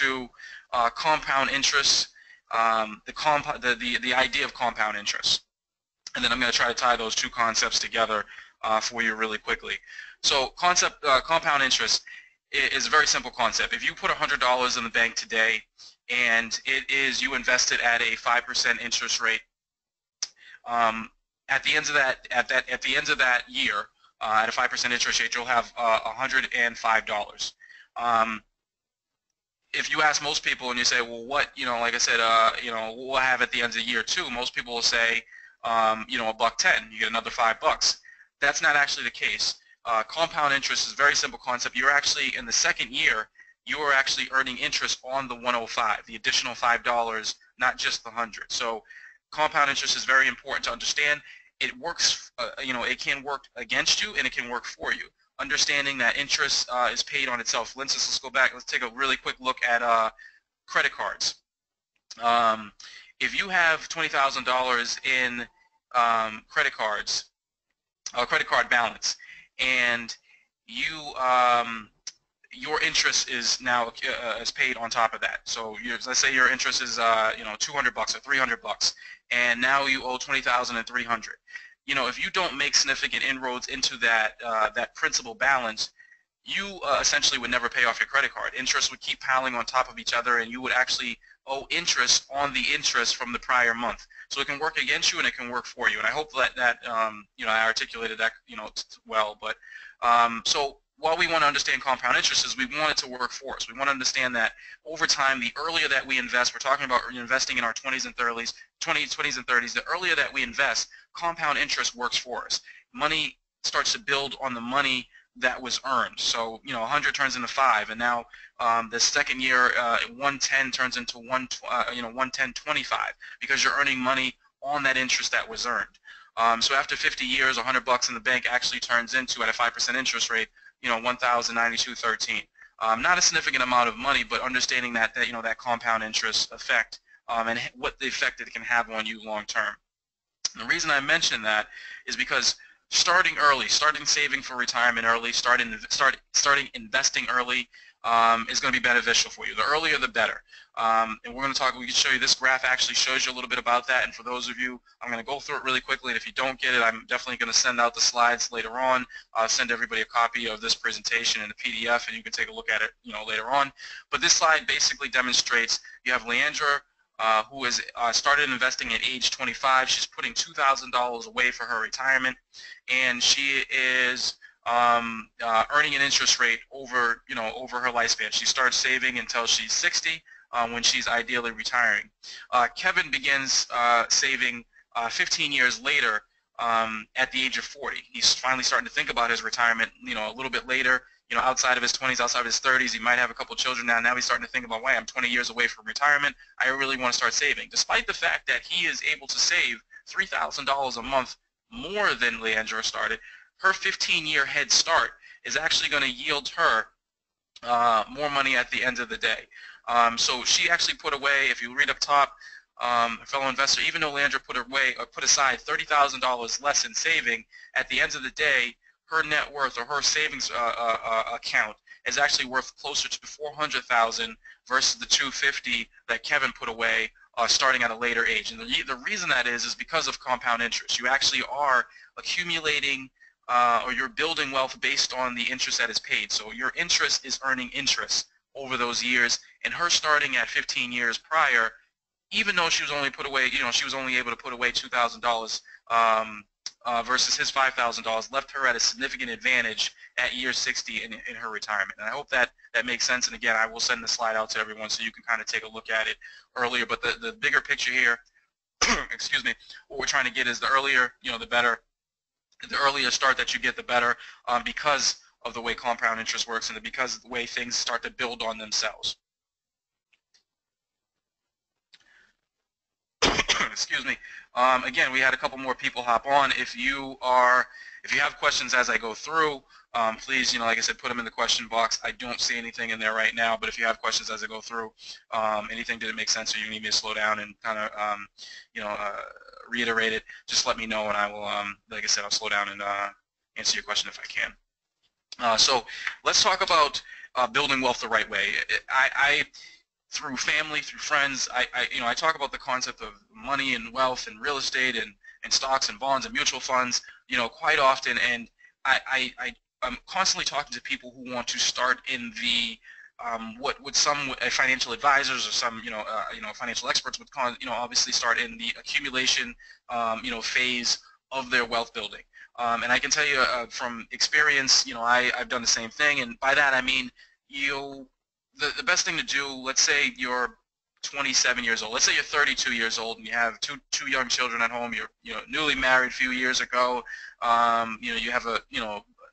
into compound interest, the idea of compound interest. And then I'm going to try to tie those two concepts together for you really quickly. So compound interest is a very simple concept. If you put $100 in the bank today and you invest it at a 5% interest rate, at the end of that year, at a 5% interest rate, you'll have $105. If you ask most people and you say, well, what, like I said, we'll have at the end of the year too, most people will say, $1.10, you get another $5. That's not actually the case. Compound interest is a very simple concept. You're actually, in the second year, you are actually earning interest on the 105, the additional $5, not just the 100. So compound interest is very important to understand. It works, it can work against you and it can work for you. Understanding that interest is paid on itself. Let's go back. Let's take a really quick look at credit cards. If you have $20,000 in credit card balance, and your interest is now is paid on top of that. So let's say your interest is $200 or $300, and now you owe $20,300. If you don't make significant inroads into that principal balance, you essentially would never pay off your credit card. Interest would keep piling on top of each other, and you would actually owe interest on the interest from the prior month. So it can work against you and it can work for you. And I hope that I articulated that well. But so while we want to understand compound interest, is we want it to work for us. We want to understand that over time, the earlier that we invest, we're talking about investing in our 20s and 30s, the earlier that we invest, compound interest works for us. Money starts to build on the money that was earned. So 100 turns into 5, and now the second year 110 turns into 110.25 because you're earning money on that interest that was earned. So after 50 years, $100 in the bank actually turns into, at a 5% interest rate, $1,092.13. Not a significant amount of money, but understanding that that compound interest effect and what the effect it can have on you long term. And the reason I mention that is because starting early, starting saving for retirement early, starting investing early is going to be beneficial for you. The earlier, the better. And we can show you this graph actually shows you a little bit about that. And for those of you, I'm going to go through it really quickly. And if you don't get it, I'm definitely going to send out the slides later on. I'll send everybody a copy of this presentation in a PDF, and you can take a look at it, later on. But this slide basically demonstrates you have Leandra, who has started investing at age 25. She's putting $2,000 away for her retirement, and she is earning an interest rate over her lifespan. She starts saving until she's 60, when she's ideally retiring. Kevin begins saving 15 years later at the age of 40. He's finally starting to think about his retirement, a little bit later. Outside of his 20s, outside of his 30s, he might have a couple children now. Now he's starting to think about, why I'm 20 years away from retirement. I really want to start saving. Despite the fact that he is able to save $3,000 a month more than Leandra started, her 15-year head start is actually going to yield her more money at the end of the day. So she actually put away, if you read up top, fellow investor, even though Leandra put aside $30,000 less in saving, at the end of the day, her net worth or her savings account is actually worth closer to $400,000 versus the $250 that Kevin put away starting at a later age. And the reason that is because of compound interest. You actually are accumulating or you're building wealth based on the interest that is paid. So your interest is earning interest over those years, and her starting at 15 years prior, even though she was only she was only able to put away $2,000 versus his $5,000, left her at a significant advantage at year 60 in her retirement. And I hope that makes sense. And again, I will send the slide out to everyone so you can kind of take a look at it earlier. But the bigger picture here, excuse me, what we're trying to get is the earlier, the better. The earlier start that you get, the better, because of the way compound interest works and because of the way things start to build on themselves. Excuse me. Again, we had a couple more people hop on. If you have questions as I go through, please, like I said, put them in the question box. I don't see anything in there right now, but if you have questions as I go through, anything didn't make sense or you need me to slow down and kind of, reiterate it, just let me know, and I will, like I said, I'll slow down and answer your question if I can. So let's talk about building wealth the right way. through family, through friends. I talk about the concept of money and wealth and real estate and stocks and bonds and mutual funds, quite often. And I'm constantly talking to people who want to start in the what would some financial advisors or some financial experts would call, obviously start in the accumulation phase of their wealth building. And I can tell you from experience, I've done the same thing, and by that I mean the best thing to do. Let's say you're 27 years old. Let's say you're 32 years old and you have two young children at home. You're newly married a few years ago. You have a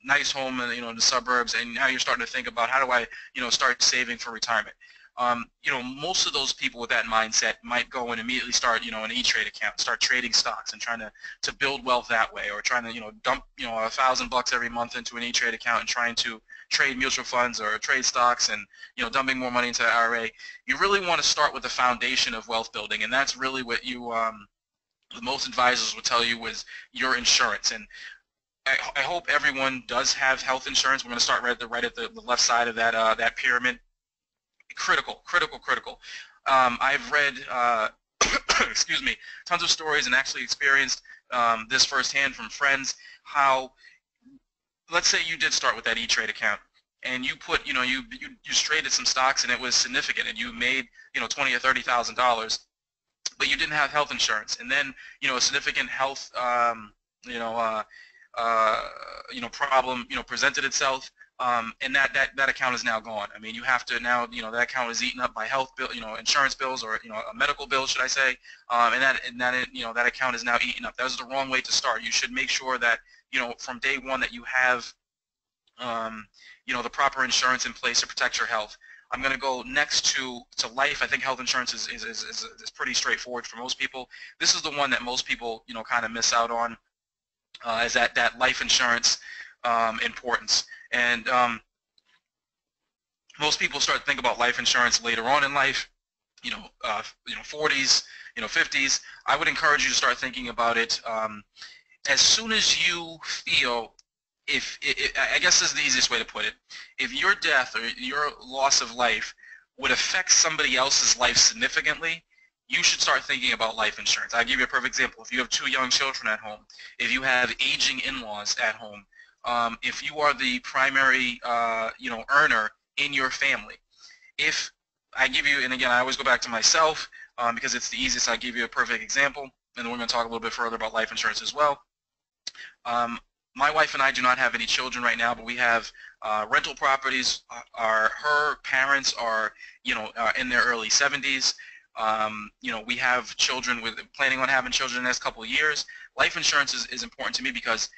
nice home in the suburbs, and now you're starting to think about how do I start saving for retirement. Most of those people with that mindset might go and immediately start an E-Trade account, start trading stocks and trying to build wealth that way, or trying to dump $1,000 every month into an E-Trade account and trying to trade mutual funds or trade stocks and dumping more money into the IRA. You really want to start with the foundation of wealth building, and that's really what most advisors would tell you is your insurance. And I hope everyone does have health insurance. We're going to start right at the left side of that pyramid. Critical. I've read, excuse me, tons of stories and actually experienced this firsthand from friends. How, let's say you did start with that E-Trade account, and you put, you traded some stocks and it was significant, and you made, $20,000 or $30,000, but you didn't have health insurance, and then, a significant health, problem, presented itself. And that account is now gone. I mean, you have to now, that account is eaten up by health bill, insurance bills, or a medical bill, should I say? And that account is now eaten up. That was the wrong way to start. You should make sure that from day one that you have the proper insurance in place to protect your health. I'm going to go next to life. I think health insurance is pretty straightforward for most people. This is the one that most people kind of miss out on, is that life insurance importance. And most people start to think about life insurance later on in life, 40s, 50s. I would encourage you to start thinking about it as soon as you feel, I guess this is the easiest way to put it, if your death or your loss of life would affect somebody else's life significantly, you should start thinking about life insurance. I'll give you a perfect example. If you have two young children at home, if you have aging in-laws at home, if you are the primary, earner in your family, if I give you, and again, I always go back to myself because it's the easiest. I'll give you a perfect example, and then we're going to talk a little bit further about life insurance as well. My wife and I do not have any children right now, but we have rental properties. Her parents are, in their early 70s. We have children planning on having children in the next couple of years. Life insurance is important to me because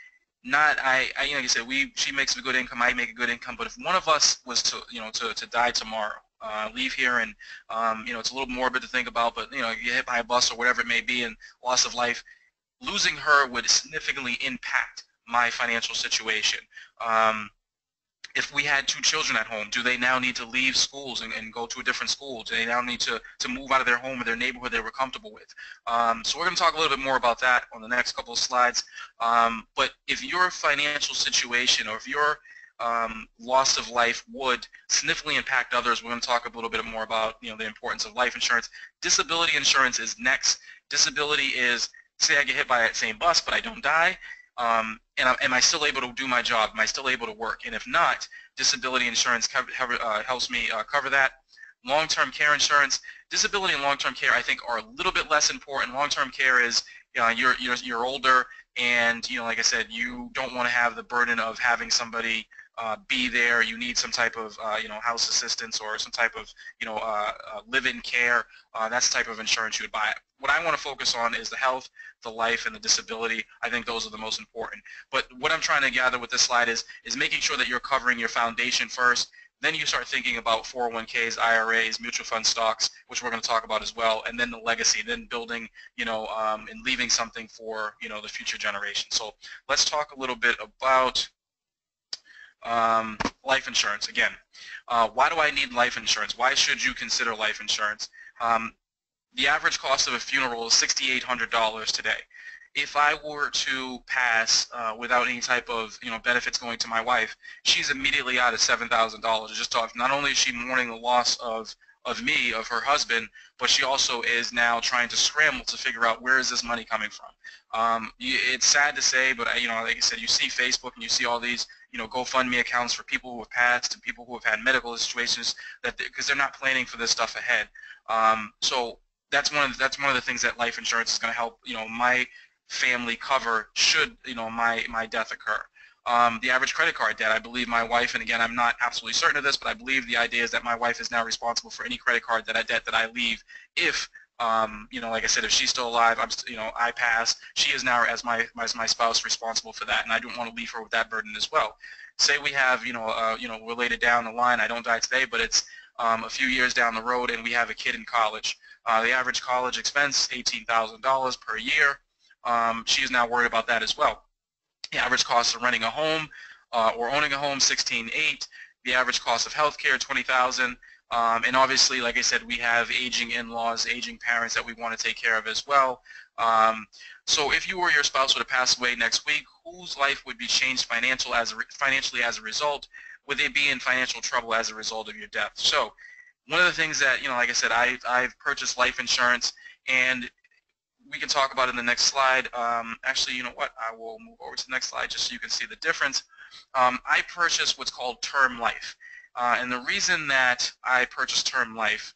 like I said, she makes a good income, I make a good income, but if one of us was to die tomorrow, leave here, and it's a little morbid to think about, but get hit by a bus or whatever it may be and loss of life, losing her would significantly impact my financial situation. If we had two children at home, do they now need to leave schools and go to a different school? Do they now need to move out of their home or their neighborhood they were comfortable with? So we're going to talk a little bit more about that on the next couple of slides. But if your financial situation or if your loss of life would significantly impact others, we're going to talk a little bit more about the importance of life insurance. Disability insurance is next. Disability is, say I get hit by that same bus, but I don't die. And am I still able to do my job? Am I still able to work? And if not, disability insurance helps me cover that. Long-term care insurance, disability and long-term care, I think, are a little bit less important. Long-term care is you're older, and like I said, you don't want to have the burden of having somebody be there. You need some type of house assistance or some type of live-in care. That's the type of insurance you would buy. What I want to focus on is the health, the life, and the disability. I think those are the most important. But what I'm trying to gather with this slide is making sure that you're covering your foundation first. Then you start thinking about 401ks, IRAs, mutual fund stocks, which we're going to talk about as well, and then the legacy, then building, and leaving something for, the future generation. So let's talk a little bit about life insurance. Again, why do I need life insurance? Why should you consider life insurance? The average cost of a funeral is $6,800 today. If I were to pass without any type of benefits going to my wife, she's immediately out of $7,000. Just off. Not only is she mourning the loss of of me, of her husband, but she also is now trying to scramble to figure out where is this money coming from. It's sad to say, but like I said, you see Facebook and you see all these, GoFundMe accounts for people who have passed and people who have had medical situations because they're not planning for this stuff ahead. So that's one of the things that life insurance is going to help, my family cover should, my death occur. The average credit card debt, I believe my wife, and again, I'm not absolutely certain of this, but I believe the idea is that my wife is now responsible for any credit card debt that I leave if, like I said, if she's still alive, I pass, she is now, as my spouse, responsible for that, and I don't want to leave her with that burden as well. Say we have, we're later down the line, I don't die today, but it's a few years down the road, and we have a kid in college. The average college expense, $18,000 per year. She is now worried about that as well. The average cost of renting a home or owning a home, $16,800. The average cost of healthcare, $20,000. And obviously, like I said, we have aging in-laws, aging parents that we want to take care of as well. So if you or your spouse were to pass away next week, whose life would be changed financially as a result? Would they be in financial trouble as a result of your death? So one of the things that, like I said, I've purchased life insurance, and we can talk about it in the next slide. Actually, you know what? I will move over to the next slide just so you can see the difference. I purchased what's called term life. And the reason that I purchased term life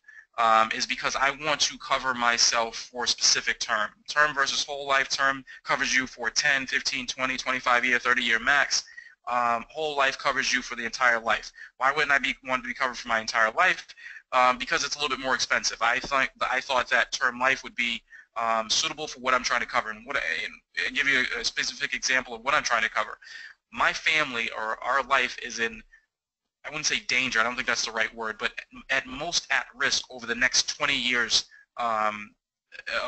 is because I want to cover myself for a specific term. Term versus whole life. Term covers you for 10, 15, 20, 25 year, 30 year max. Whole life covers you for the entire life. Why wouldn't I want to be covered for my entire life? Because it's a little bit more expensive. I thought that term life would be suitable for what I'm trying to cover. And give you a specific example of what I'm trying to cover. My family, or our life, is in, I wouldn't say danger, I don't think that's the right word, but at most at risk over the next 20 years of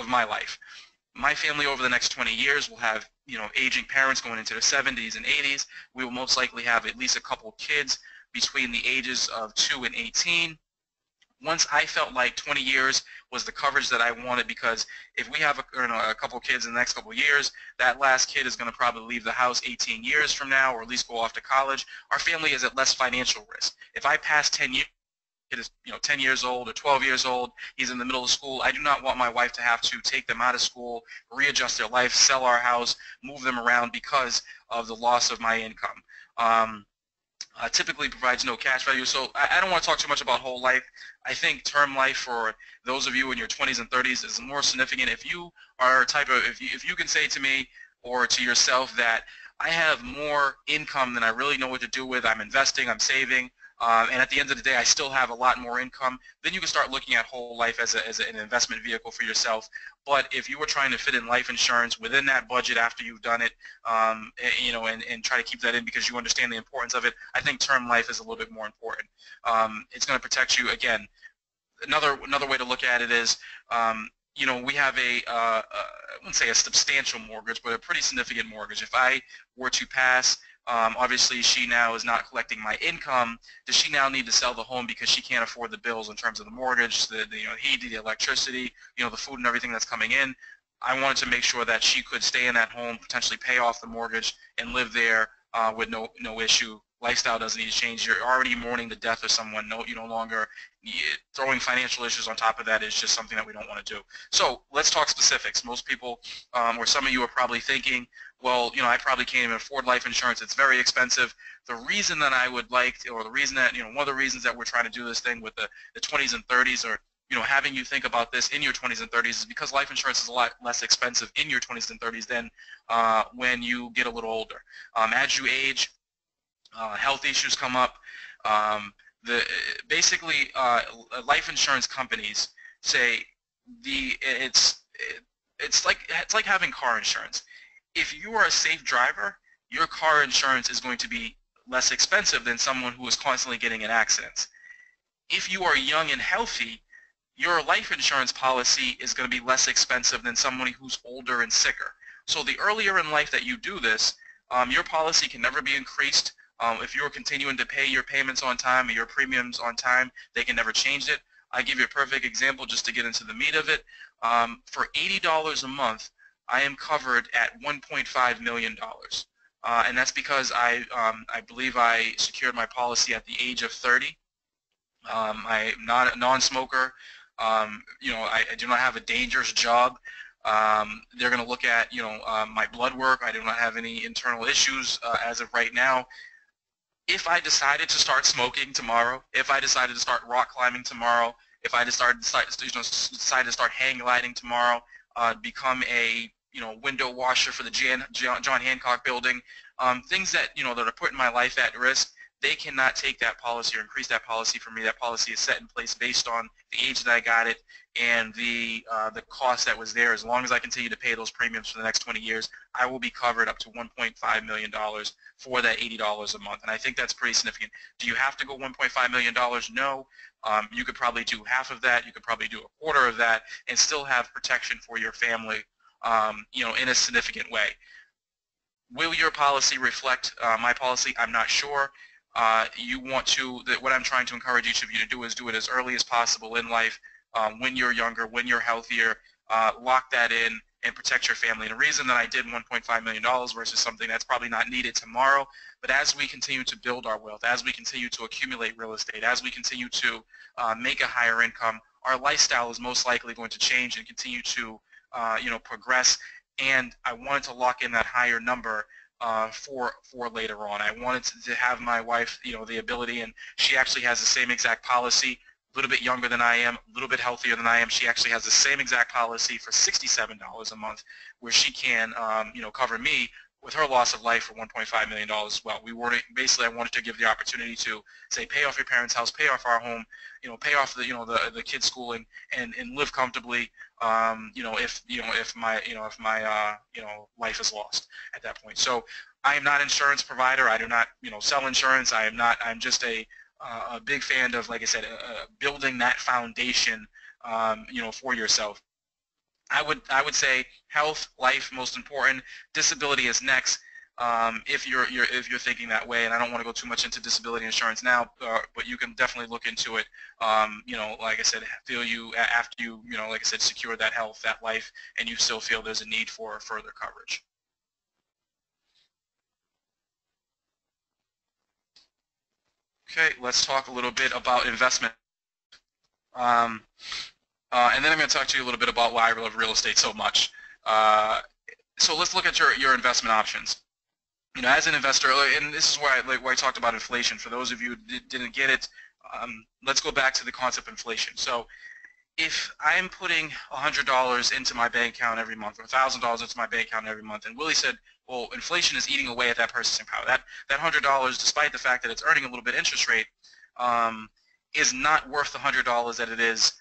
my life. My family over the next 20 years will have, aging parents going into their 70s and 80s. We will most likely have at least a couple kids between the ages of 2 and 18. Once I felt like 20 years was the coverage that I wanted, because if we have a couple kids in the next couple of years, that last kid is going to probably leave the house 18 years from now, or at least go off to college. Our family is at less financial risk. If I pass 10 years, kid is 10 years old or 12 years old, he's in the middle of school, I do not want my wife to have to take them out of school, readjust their life, sell our house, move them around because of the loss of my income. Typically provides no cash value. So I don't want to talk too much about whole life. I think term life for those of you in your 20s and 30s is more significant. If you are if you can say to me or to yourself that I have more income than I really know what to do with, I'm investing, I'm saving, and at the end of the day I still have a lot more income, then you can start looking at whole life as an investment vehicle for yourself. But if you were trying to fit in life insurance within that budget after you've done it, and try to keep that in because you understand the importance of it, I think term life is a little bit more important. It's going to protect you. Again, another way to look at it is, we have I wouldn't say a substantial mortgage, but a pretty significant mortgage. If I were to pass, obviously she now is not collecting my income. Does she now need to sell the home because she can't afford the bills in terms of the mortgage, the heat, the electricity, the food and everything that's coming in? I wanted to make sure that she could stay in that home, potentially pay off the mortgage, and live there with no issue. Lifestyle doesn't need to change. You're already mourning the death of someone. You no longer throwing financial issues on top of that is just something that we don't want to do. So let's talk specifics. Most people, or some of you, are probably thinking, well, I probably can't even afford life insurance. It's very expensive. The reason that I would like, or the reason that, one of the reasons that we're trying to do this thing with the 20s and 30s, or having you think about this in your 20s and 30s, is because life insurance is a lot less expensive in your 20s and 30s than when you get a little older. As you age, health issues come up. Basically, life insurance companies say it's like having car insurance. If you are a safe driver, your car insurance is going to be less expensive than someone who is constantly getting in accidents. If you are young and healthy, your life insurance policy is going to be less expensive than someone who's older and sicker. So the earlier in life that you do this, your policy can never be increased. If you're continuing to pay your payments on time or your premiums on time, they can never change it. I give you a perfect example just to get into the meat of it. For $80 a month, I am covered at $1.5 million. And that's because I believe I secured my policy at the age of 30. I'm not a non-smoker. I do not have a dangerous job. They're going to look at, my blood work. I do not have any internal issues as of right now. If I decided to start smoking tomorrow, if I decided to start rock climbing tomorrow, if I decided to start hang gliding tomorrow, become a window washer for the John Hancock building, things that that are putting my life at risk, they cannot take that policy or increase that policy for me. That policy is set in place based on the age that I got it and the cost that was there. As long as I continue to pay those premiums for the next 20 years, I will be covered up to $1.5 million for that $80 a month. And I think that's pretty significant. Do you have to go $1.5 million? No. You could probably do half of that. You could probably do a quarter of that and still have protection for your family, in a significant way. Will your policy reflect my policy? I'm not sure. What I'm trying to encourage each of you to do is do it as early as possible in life, when you're younger, when you're healthier. Lock that in and protect your family. And the reason that I did $1.5 million versus something that's probably not needed tomorrow, but as we continue to build our wealth, as we continue to accumulate real estate, as we continue to make a higher income, our lifestyle is most likely going to change and continue to progress. And I wanted to lock in that higher number for later on. I wanted to have my wife, the ability, and she actually has the same exact policy, a little bit younger than I am, a little bit healthier than I am. She actually has the same exact policy for $67 a month, where she can, cover me with her loss of life for $1.5 million as well. I wanted to give the opportunity to say, pay off your parents' house, pay off our home, pay off the kids' schooling, and live comfortably. If my life is lost at that point. So I am not an insurance provider. I do not sell insurance. I'm just a big fan of, like I said, building that foundation for yourself. I would say health, life, most important. Disability is next. If you're thinking that way, and I don't want to go too much into disability insurance now, but you can definitely look into it. Like I said, after you like I said, secure that health, that life, and you still feel there's a need for further coverage. Okay, let's talk a little bit about investment. And then I'm going to talk to you a little bit about why I love real estate so much. So let's look at your investment options. As an investor, and this is why I talked about inflation. For those of you who didn't get it, let's go back to the concept of inflation. So if I'm putting $100 into my bank account every month, or $1,000 into my bank account every month, and Willie said, well, inflation is eating away at that purchasing power. That $100, despite the fact that it's earning a little bit interest rate, is not worth the $100 that it is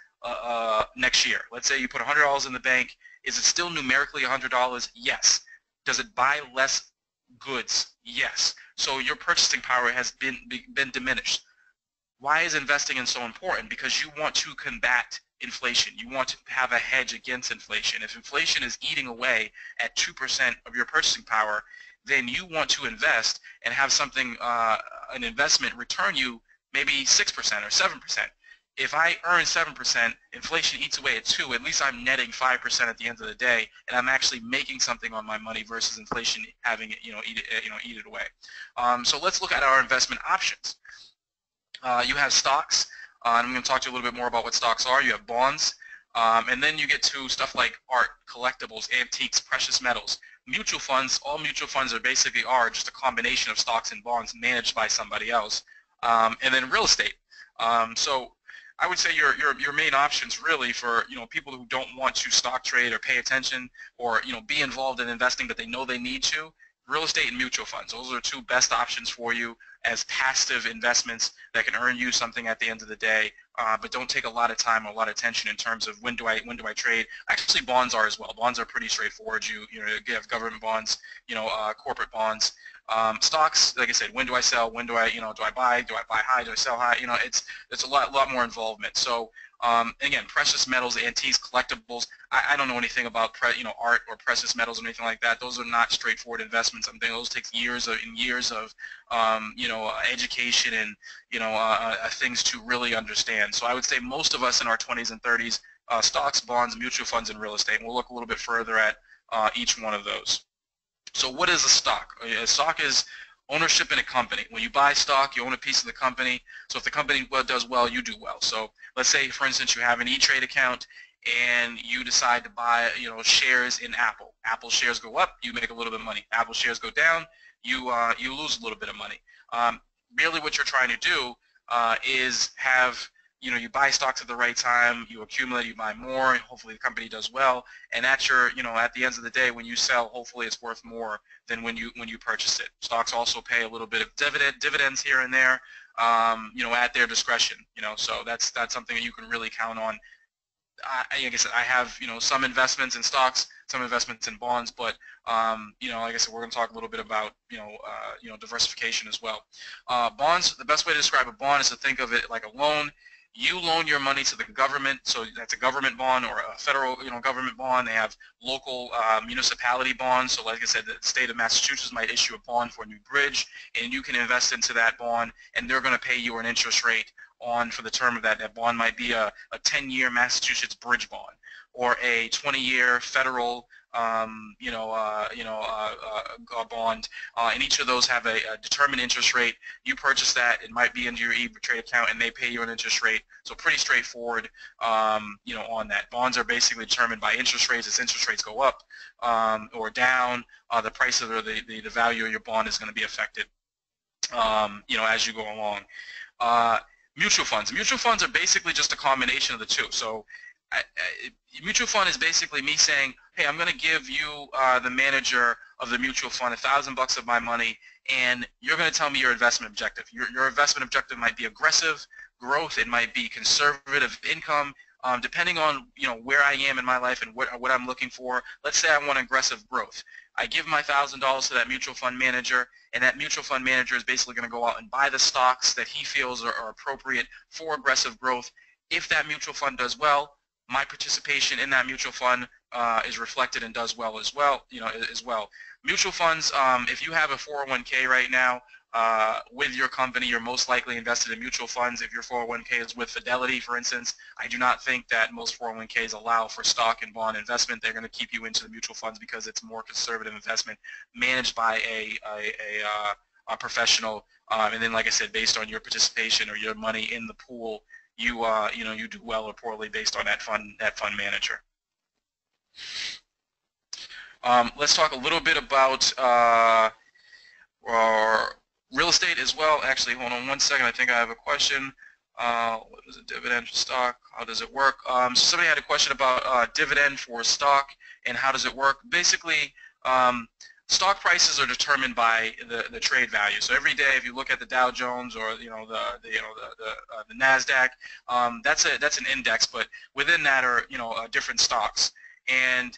next year. Let's say you put $100 in the bank. Is it still numerically $100? Yes. Does it buy less goods? Yes. So your purchasing power has been diminished. Why is investing in so important? Because you want to combat inflation. You want to have a hedge against inflation. If inflation is eating away at 2% of your purchasing power, then you want to invest and have something, an investment return you maybe 6% or 7%. If I earn 7%, inflation eats away at 2%, at least I'm netting 5% at the end of the day, and I'm actually making something on my money versus inflation having it, eat it away. So let's look at our investment options. You have stocks, and I'm going to talk to you a little bit more about what stocks are. You have bonds, and then you get to stuff like art, collectibles, antiques, precious metals. Mutual funds, all mutual funds basically are just a combination of stocks and bonds managed by somebody else. And then real estate. So I would say your main options really for people who don't want to stock trade or pay attention or be involved in investing but they know they need to, real estate and mutual funds. Those are the two best options for you as passive investments that can earn you something at the end of the day, but don't take a lot of time or a lot of attention in terms of when do I trade. Actually, bonds are as well. Bonds are pretty straightforward. You have government bonds, corporate bonds. Stocks, like I said, when do I sell? When do I do I buy? Do I buy high? Do I sell high? It's a lot more involvement. So again, precious metals, antiques, collectibles. I don't know anything about art or precious metals or anything like that. Those are not straightforward investments. I'm thinking those take years of education and things to really understand. So I would say most of us in our 20s and 30s, stocks, bonds, mutual funds, and real estate. And we'll look a little bit further at each one of those. So what is a stock? A stock is ownership in a company. When you buy stock, you own a piece of the company. So if the company does well, you do well. So let's say, for instance, you have an E-Trade account and you decide to buy, shares in Apple. Apple shares go up, you make a little bit of money. Apple shares go down, you lose a little bit of money. Really, what you're trying to do is have you buy stocks at the right time, you accumulate, you buy more, and hopefully the company does well. And at at the end of the day, when you sell, hopefully it's worth more than when you purchased it. Stocks also pay a little bit of dividends here and there, at their discretion. So that's something that you can really count on. Like I said, I have some investments in stocks, some investments in bonds, but like I said, we're going to talk a little bit about diversification as well. Bonds. The best way to describe a bond is to think of it like a loan. You loan your money to the government, so that's a government bond or a federal government bond. They have local municipality bonds. So like I said, the state of Massachusetts might issue a bond for a new bridge, and you can invest into that bond, and they're going to pay you an interest rate for the term of that. That bond might be a 10-year Massachusetts bridge bond or a 20-year federal bond, and each of those have a determined interest rate. You purchase that, it might be into your E-Trade account, and they pay you an interest rate. So pretty straightforward, on that. Bonds are basically determined by interest rates. As interest rates go up or down, the price of the value of your bond is going to be affected, as you go along. Mutual funds. Mutual funds are basically just a combination of the two. So mutual fund is basically me saying, hey, I'm going to give you, the manager of the mutual fund, $1,000 of my money, and you're going to tell me your investment objective. Your investment objective might be aggressive growth. It might be conservative income, depending on where I am in my life and what I'm looking for. Let's say I want aggressive growth. I give my $1,000 to that mutual fund manager, and that mutual fund manager is basically going to go out and buy the stocks that he feels are appropriate for aggressive growth. If that mutual fund does well, my participation in that mutual fund is reflected and does well as well. Mutual funds, if you have a 401k right now with your company, you're most likely invested in mutual funds. If your 401k is with Fidelity, for instance, I do not think that most 401ks allow for stock and bond investment. They're going to keep you into the mutual funds because it's more conservative investment managed by a professional. And then, like I said, based on your participation or your money in the pool, you do well or poorly based on that fund manager. Let's talk a little bit about real estate as well. Actually, hold on one second. I think I have a question. What is a dividend for stock? How does it work? So somebody had a question about dividend for stock and how does it work. Basically, stock prices are determined by the trade value. So every day, if you look at the Dow Jones or the Nasdaq, that's an index, but within that are different stocks. And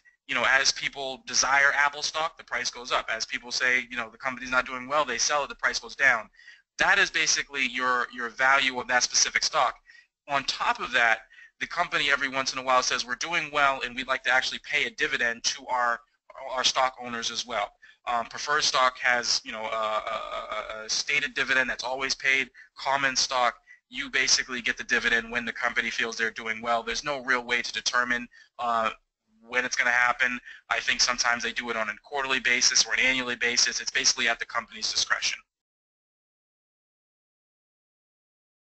as people desire Apple stock, the price goes up. As people say the company's not doing well, they sell it, the price goes down. That is basically your value of that specific stock. On top of that, the company every once in a while says we're doing well and we'd like to actually pay a dividend to our stock owners as well. Preferred stock has a stated dividend that's always paid. Common stock, you basically get the dividend when the company feels they're doing well. There's no real way to determine when it's going to happen. I think sometimes they do it on a quarterly basis or an annually basis. It's basically at the company's discretion.